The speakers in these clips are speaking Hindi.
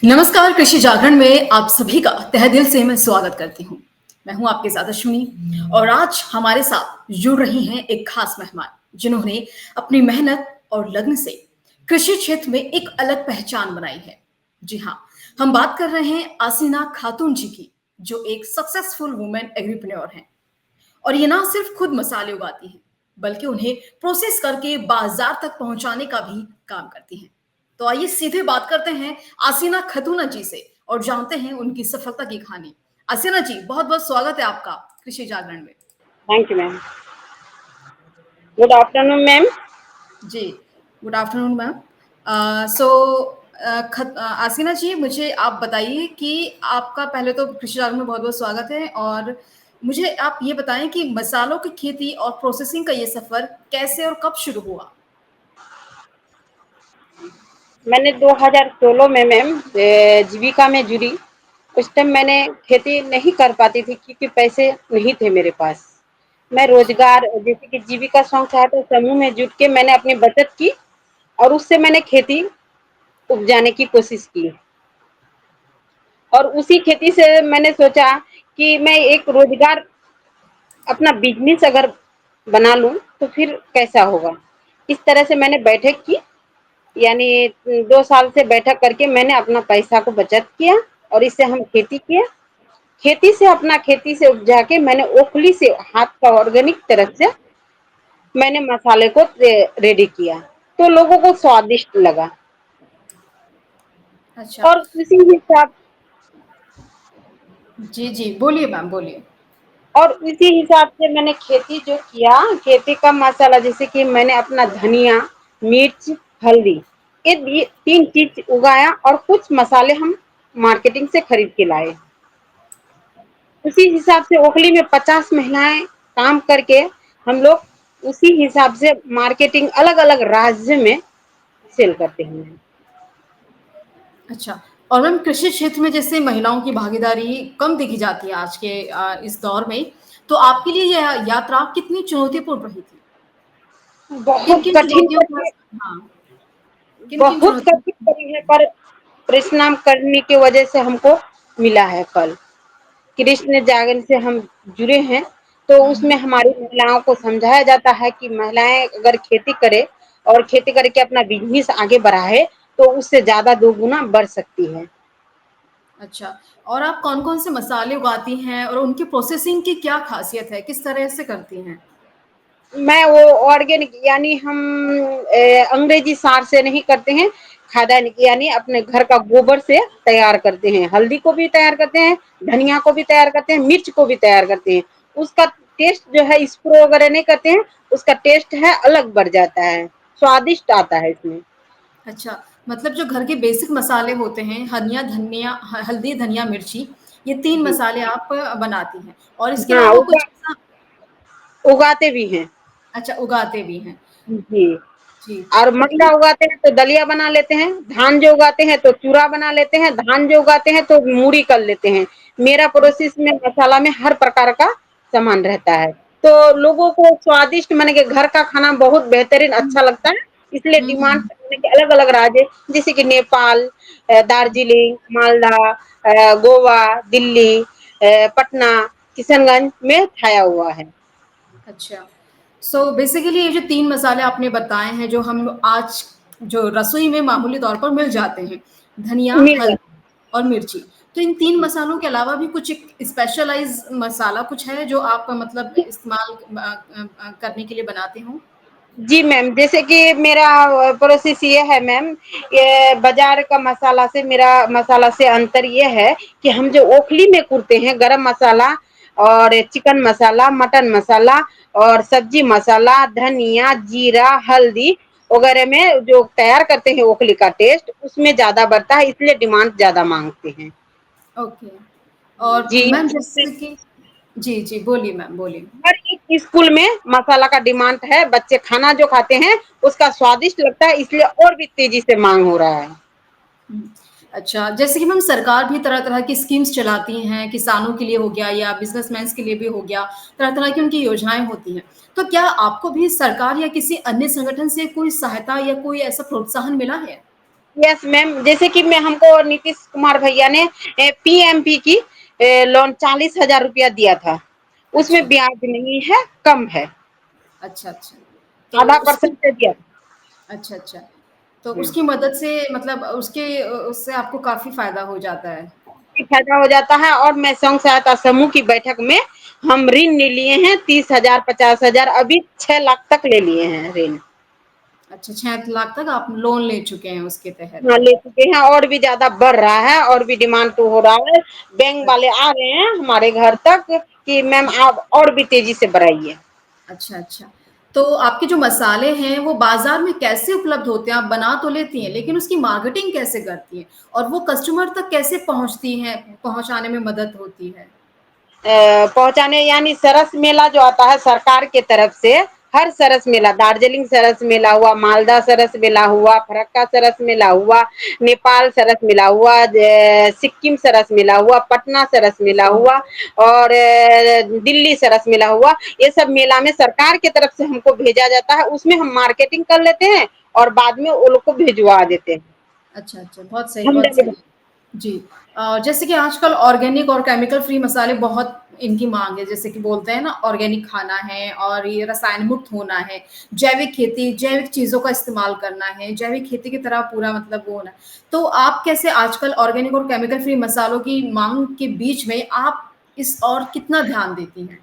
नमस्कार, कृषि जागरण में आप सभी का तहे दिल से मैं स्वागत करती हूँ। मैं हूँ आपके साथ अश्विनी और आज हमारे साथ जुड़ रही हैं एक खास मेहमान, जिन्होंने अपनी मेहनत और लगन से कृषि क्षेत्र में एक अलग पहचान बनाई है। जी हाँ, हम बात कर रहे हैं आसीना खातून जी की, जो एक सक्सेसफुल वुमेन एग्रीप्रेन्योर हैं। और ये ना सिर्फ खुद मसाले उगाती हैं, बल्कि उन्हें प्रोसेस करके बाजार तक पहुंचाने का भी काम करती हैं। तो आइए सीधे बात करते हैं आसीना खतूना जी से और जानते हैं उनकी सफलता की कहानी। आसीना जी, बहुत बहुत स्वागत है आपका कृषि जागरण में। Thank you ma'am. Good afternoon ma'am. जी, good afternoon ma'am. So Aseena ji, मुझे आप बताइए कि आपका पहले तो कृषि जागरण में बहुत बहुत स्वागत है। और मुझे आप ये बताएं कि मसालों की खेती और प्रोसेसिंग का ये सफर कैसे और कब शुरू हुआ। मैंने 2016 में मैम जीविका में जुड़ी। उस टाइम मैंने खेती नहीं कर पाती थी क्योंकि पैसे नहीं थे मेरे पास। मैं अच्छा। रोजगार जैसे कि जीविका संघ था तो समूह में जुट के मैंने अपनी बचत की और उससे मैंने खेती उपजाने की कोशिश की। और उसी खेती से मैंने सोचा कि मैं एक रोजगार अपना बिजनेस अगर बना लूं तो फिर कैसा होगा। इस तरह से मैंने बैठक की, यानी 2 साल से बैठक करके मैंने अपना पैसा को बचत किया और इससे हम खेती किए। खेती से उपजा के मैंने ओखली से हाथ का ऑर्गेनिक तरह से मैंने मसाले को रेडी किया तो लोगों को स्वादिष्ट लगा। अच्छा। और उसी हिसाब जी जी, बोलिए मैम, बोलिए। और इसी हिसाब से मैंने खेती जो किया, खेती का मसाला जैसे कि मैंने अपना धनिया, मिर्च, हल्दी, ये 3 चीज उगाया और कुछ मसाले हम मार्केटिंग से खरीद के लाए। उसी हिसाब से ओखली में 50 महिलाएं काम करके हम लोग उसी हिसाब से मार्केटिंग अलग अलग राज्य में सेल करते हैं। अच्छा। और मैम, कृषि क्षेत्र में जैसे महिलाओं की भागीदारी कम देखी जाती है आज के इस दौर में, तो आपके लिए यह यात्रा कितनी चुनौतीपूर्ण रही थी? किन बहुत किन कठिन चुनौतियों का? करके हाँ, किन किन बहुत चुनौतियों? कठिन करी है, पर परिश्रम करने की वजह से हमको मिला है फल। कृष्ण जागरण से हम जुड़े हैं तो उसमें हमारी महिलाओं को समझाया जाता है कि महिलाएं अगर खेती करे और खेती करके अपना बिजनेस आगे बढ़ाए तो उससे ज्यादा 2 गुना बढ़ सकती है। अच्छा। और आप कौन-कौन से मसाले उगाती हैं और उनकी प्रोसेसिंग की क्या ख़ासियत है? किस तरह से करती हैं? मैं वो ऑर्गेनिक यानी हम अंग्रेजी सार से नहीं करते हैं, खादानिक यानी अपने घर का गोबर से तैयार करते हैं। हल्दी को भी तैयार करते हैं, धनिया को भी तैयार करते हैं, मिर्च को भी तैयार करते हैं। उसका टेस्ट जो है स्प्रे वगैरह नहीं करते हैं, उसका टेस्ट है अलग बढ़ जाता है, स्वादिष्ट आता है इसमें। अच्छा, मतलब जो घर के बेसिक मसाले होते हैं, हल्दी, धनिया, मिर्ची, ये 3 जी। मसाले आप बनाती हैं और इसके हाँ, अलावा कुछ ऐसा? उगाते भी हैं। अच्छा, उगाते भी हैं। जी। जी। और तो मक्का इन उगाते हैं तो दलिया बना लेते हैं, धान जो उगाते हैं तो चूरा बना लेते हैं, धान जो उगाते हैं तो मूढ़ी कर लेते हैं। मेरा प्रोसेस में मसाला में हर प्रकार का सामान रहता है। तो लोगों को स्वादिष्ट माने कि घर का खाना बहुत बेहतरीन अच्छा लगता है, इसलिए हुँ, डिमांड हुँ। करने के अलग-अलग राज्य जैसे कि नेपाल, दार्जिलिंग, मालदा, गोवा, दिल्ली, पटना, किशनगंज में छाया हुआ है। अच्छा। सो बेसिकली ये जो 3 मसाले आपने बताए हैं, जो हम आज जो रसोई में मामूली तौर पर मिल जाते हैं, धनिया, मिल हल्दी जाता और मिर्ची। तो इन 3 है। मसालों के अलावा भी कुछ एक स्पेशलाइज़ मसाला कुछ है जो आप मतलब इस्तेमाल करने के लिए बनाते हों? जी मैम, जैसे कि मेरा प्रोसेस ये है मैम, ये बाजार का मसाला से मेरा मसाला से अंतर ये है कि हम जो ओखली में कूटते हैं गरम मसाला और चिकन मसाला, मटन मसाला और सब्जी मसाला, धनिया, जीरा, हल्दी वगैरह में जो तैयार करते हैं ओखली का टेस्ट उसमें ज़्यादा बढ़ता है, इसलिए डिमांड ज़्यादा माँगते हैं। ओके। और जी, मैम जैसे कि जी, जी, बोलिए मैम, बोलिए। हर एक स्कूल में मसाला का डिमांड है, बच्चे खाना जो खाते हैं उसका स्वादिष्ट लगता है इसलिए और भी तेजी से मांग हो रहा है। हुँ। अच्छा, जैसे कि मैम सरकार भी तरह-तरह की स्कीम्स चलाती हैं, किसानों के लिए हो गया या बिज़नेसमैन्स के लिए भी हो गया, तरह-तरह की उनकी योजनाएँ होती हैं। तो क्या आपको भी सरकार या किसी अन्य संगठन से कोई सहायता या कोई ऐसा प्रोत्साहन मिला है? यस मैम, जैसे कि मैं हमको नीतीश कुमार भैया ने पीएमपी की लोन 40,000 रुपया दिया था। उसमें अच्छा, ब्याज नहीं है, कम है, अच्छा, अच्छा। तो आधा उसकी परसेंट दिया था। अच्छा, अच्छा। तो हम्म। उसकी मदद से मतलब उससे आपको काफ़ी फ़ायदा हो जाता है। फायदा हो जाता है, और मैं स्वयं सहायता समूह की बैठक में हम ऋण ले लिए हैं, 30,000, 50,000, अभी 6 लाख तक ले लिए हैं ऋण। अच्छा, 6 लाख तक आप लोन ले चुके हैं उसके तहत। हाँ, ले चुके हैं, और भी ज्यादा बढ़ रहा है, और भी डिमांड तो हो रहा है। बैंक वाले आ रहे हैं हमारे घर तक कि मैम आप और भी तेजी से बढ़ाइए। अच्छा, अच्छा। तो आपके जो मसाले हैं, वो बाज़ार में कैसे उपलब्ध होते हैं? आप बना तो लेती हैं, लेकिन उसकी मार्केटिंग कैसे करती हैं? और वो कस्टमर तक कैसे पहुँचती हैं, पहुँचाने में मदद होती है? पहुंचाने, यानी सरस मेला जो आता है सरकार के तरफ से, हर सरस मेला, दार्जिलिंग सरस मेला हुआ, मालदा सरस मेला हुआ, फरक्का सरस मेला हुआ, नेपाल सरस मेला हुआ, सिक्किम सरस मेला हुआ, पटना सरस मेला हुआ, और दिल्ली सरस मेला हुआ। ये सब मेला में सरकार के तरफ से हमको भेजा जाता है, उसमें हम मार्केटिंग कर लेते हैं और बाद में वो लोग को भिजवा देते हैं। अच्छा, अच्छा, बहुत सही, हम बहुत सही। जी। जैसे कि आजकल ऑर्गेनिक और केमिकल फ्री मसाले बहुत इनकी माँग है, जैसे कि बोलते हैं ना ऑर्गेनिक खाना है और ये रसायन मुक्त होना है, जैविक खेती, जैविक चीज़ों का इस्तेमाल करना है, जैविक खेती की तरह पूरा मतलब वो होना है। तो आप कैसे आजकल ऑर्गेनिक और केमिकल फ्री मसालों की माँग के बीच में आप इस और कितना ध्यान देती हैं?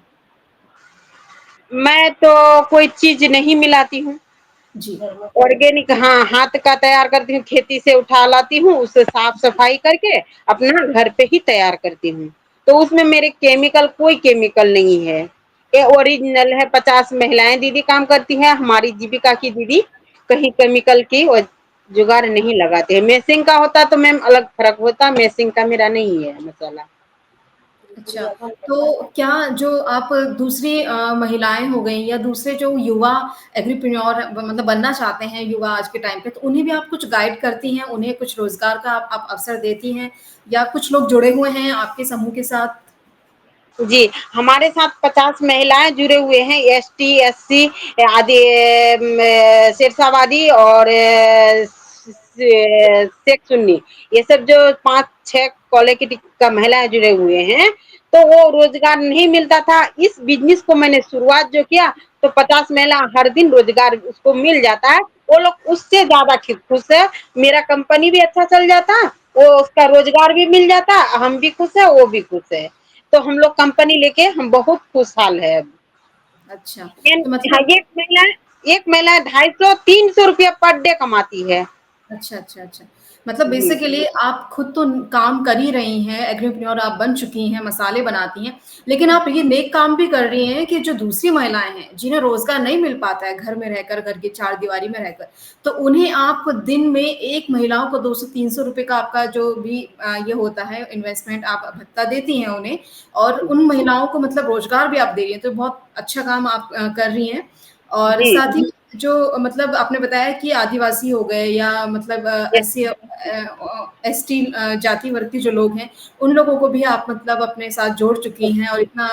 मैं तो कोई चीज नहीं मिलाती हूँ। जी, ऑर्गेनिक, हाँ, हाथ का तैयार करती हूँ, खेती से उठा लाती हूँ, उसे साफ सफाई करके अपना घर पे ही तैयार करती हूँ। तो उसमें मेरे केमिकल, कोई केमिकल नहीं है, ये ओरिजिनल है। 50 महिलाएं दीदी काम करती हैं, हमारी जीविका की दीदी, कहीं केमिकल की जुगाड़ नहीं लगाते हैं। मेसिंग का होता तो मैम अलग फर्क होता, मेसिंग का मेरा नहीं है मसाला। अच्छा। तो क्या जो आप दूसरी महिलाएँ हो गईं या दूसरे जो युवा एग्रीप्रेन्योर मतलब बनना चाहते हैं युवा आज के टाइम पे, तो उन्हें भी आप कुछ गाइड करती हैं, उन्हें कुछ रोज़गार का आप अवसर देती हैं या कुछ लोग जुड़े हुए हैं आपके समूह के साथ? जी, हमारे साथ 50 महिलाएं जुड़े हुए हैं, एसटी, एससी, आदि, शेरशाबादी और शेख सुन्नी, ये सब जो 5-6 क्वालिटी का महिलाएं जुड़े हुए हैं, तो वो रोजगार नहीं मिलता था। इस बिजनेस को मैंने शुरुआत जो किया, तो 50 महिला हर दिन रोजगार उसको मिल जाता है, वो लोग उससे ज्यादा खुश है। मेरा कंपनी भी अच्छा चल जाता, वो उसका रोजगार भी मिल जाता, हम भी खुश है, वो भी खुश है। तो हम लोग कंपनी लेके हम बहुत खुशहाल है अब। अच्छा, हाँ, तो मतलब एक महिला 250-300 रुपया पर डे कमाती है। अच्छा, अच्छा, अच्छा। मतलब जी, बेसिकली आप खुद तो काम कर ही रही हैं, एग्रीप्रेन्योर आप बन चुकी हैं, मसाले बनाती हैं, लेकिन आप ये नेक काम भी कर रही हैं कि जो दूसरी महिलाएँ हैं, जिन्हें रोज़गार नहीं मिल पाता है घर में रहकर, घर की चारदीवारी में रहकर, तो उन्हें आप दिन में एक महिलाओं को 200-300 रुपए का आपका जो भी ये होता है इन्वेस्टमेंट आप भत्ता देती हैं उन्हें और उन महिलाओं को मतलब रोज़गार भी आप दे रही हैं, तो बहुत अच्छा काम आप कर रही हैं। और जी, साथ ही जो मतलब आपने बताया कि आदिवासी हो गए या मतलब ऐसे एसटी जाति वर्ग के जो लोग हैं, उन लोगों को भी आप मतलब अपने साथ जोड़ चुकी हैं और इतना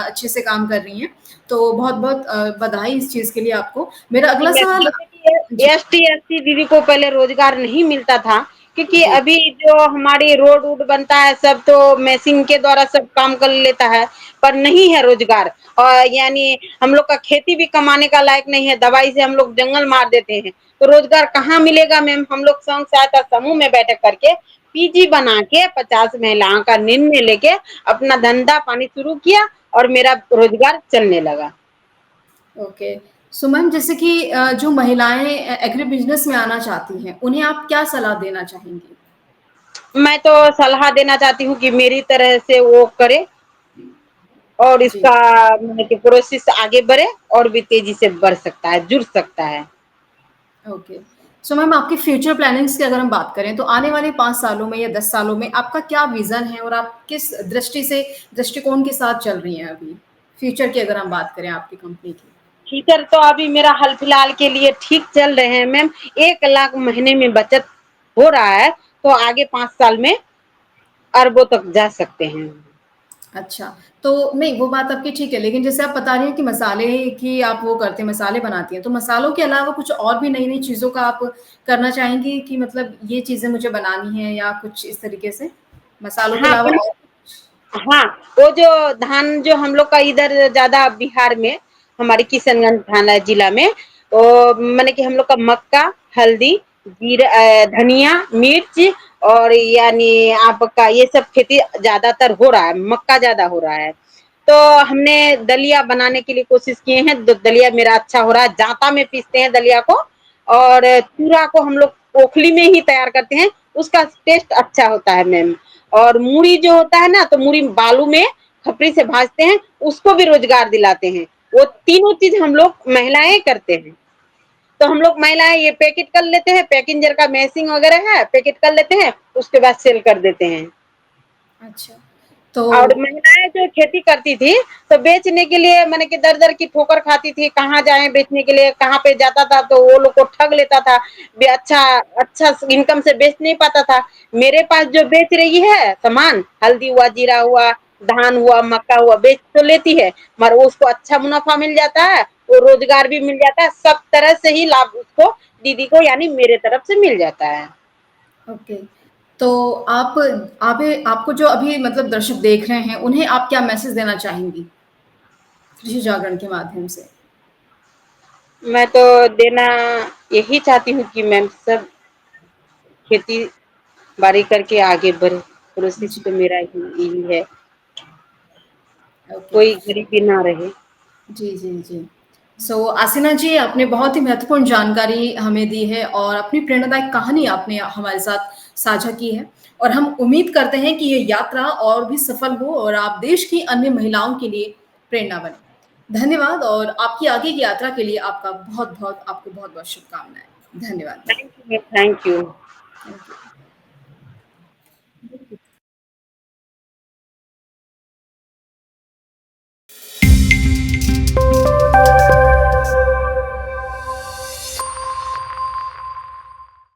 अच्छे से काम कर रही हैं। तो बहुत-बहुत बधाई इस चीज़ के लिए आपको। मेरा अगला सवाल जैसे कि जी, एसटी एससी दीदी को पहले रोजगार नहीं मिलता था, क्योंकि जी, अभी जो हमारी रोड वोड बनता है सब तो मशीन के द्वारा सब काम कर लेता है, पर नहीं है रोजगार। और यानी हम लोग का खेती भी कमाने का लायक नहीं है, दवाई से हम लोग जंगल मार देते हैं, तो रोजगार कहाँ मिलेगा मैम। हम लोग स्वयं सहायता समूह में बैठक करके पीजी बना के 50 महिलाओं का निर्णय लेके अपना धंधा पानी शुरू किया, और मेरा रोजगार चलने लगा। ओके। सो मैम जैसे कि जो महिलाएँ एग्री बिज़नेस में आना चाहती हैं, उन्हें आप क्या सलाह देना चाहेंगी? मैं तो सलाह देना चाहती हूँ कि मेरी तरह से वो करे, और जी। इसका मतलब कि प्रोसेस आगे बढ़े, और भी तेजी से बढ़ सकता है, जुड़ सकता है। ओके। सो मैम आपकी फ्यूचर प्लानिंग्स की अगर हम बात करें तो आने वाले 5 सालों में या 10 सालों में आपका क्या विज़न है और आप किस दृष्टिकोण के साथ चल रही हैं अभी? फ्यूचर की अगर हम बात करें आपकी कंपनी की? फ्यूचर तो अभी मेरा हाल फिलहाल के लिए ठीक चल रहे हैं मैम। 1 लाख महीने में बचत हो रहा है, तो आगे 5 साल में अरबों तक जा सकते हैं। अच्छा, तो नहीं वो बात आपकी ठीक है, लेकिन जैसे आप बता रही हैं कि मसाले की आप वो करते हैं, मसाले बनाती हैं, तो मसालों के अलावा कुछ और भी नई-नई चीज़ों का आप करना चाहेंगी कि मतलब ये चीज़ें मुझे बनानी है या कुछ इस तरीके से? मसालों के हाँ, अलावा बना और हाँ, वो जो धान जो हम लोग का इधर ज़्यादा बिहार में, हमारे किशनगंज थाना जिला में, माने कि हम लोग का मक्का, हल्दी, धनिया, मिर्च और यानी आपका ये सब खेती ज़्यादातर हो रहा है, मक्का ज़्यादा हो रहा है। तो हमने दलिया बनाने के लिए कोशिश किए हैं, दलिया मेरा अच्छा हो रहा है, जाँता में पीसते हैं दलिया को और चूरा को हम लोग ओखली में ही तैयार करते हैं, उसका टेस्ट अच्छा होता है मैम। और मूढ़ी जो होता है ना, तो मूढ़ी बालू में खपरी से भाजते हैं, उसको भी रोजगार दिलाते हैं। वो तीनों चीज हम लोग महिलाएं करते हैं। तो हम लोग महिलाएं ये पैकेट कर लेते हैं, पैकेंजर का मैसिंग वगैरह है, पैकेट कर लेते हैं, उसके बाद सेल कर देते हैं। अच्छा, तो और महिलाएं जो खेती करती थी, तो बेचने के लिए माने कि दर-दर की ठोकर खाती थी, कहाँ जाएँ बेचने के लिए, कहाँ पे जाता था तो वो लोग को ठग लेता था। बे अच्छा अच्छा इनकम से बेच नहीं पाता था। मेरे पास जो बेच रही है सामान, हल्दी हुआ, जीरा हुआ, धान हुआ, मक्का हुआ, बेच तो लेती है, मगर उसको अच्छा मुनाफा मिल जाता है, वो रोजगार भी मिल जाता है, सब तरह से ही लाभ उसको दीदी को यानी मेरे तरफ से मिल जाता है। ओके, तो आपको जो अभी मतलब दर्शक देख रहे हैं, उन्हें आप क्या मैसेज देना चाहेंगी? कृषि जागरण के माध्यम से? मैं तो देना यही चाहती हूँ कि मैम सब खेती बाड़ी करके आगे बढ़े, कोशिश जी, तो मेरा यही है, ओके। कोई गरीबी ना रहे। जी, जी, जी। सो आसिना जी, आपने बहुत ही महत्वपूर्ण जानकारी हमें दी है और अपनी प्रेरणादायक कहानी आपने हमारे साथ साझा की है और हम उम्मीद करते हैं कि ये यात्रा और भी सफल हो और आप देश की अन्य महिलाओं के लिए प्रेरणा बनें। धन्यवाद और आपकी आगे की यात्रा के लिए आपको बहुत-बहुत शुभकामनाएँ। धन्यवाद। Thank you ma'am, thank you. Thank you.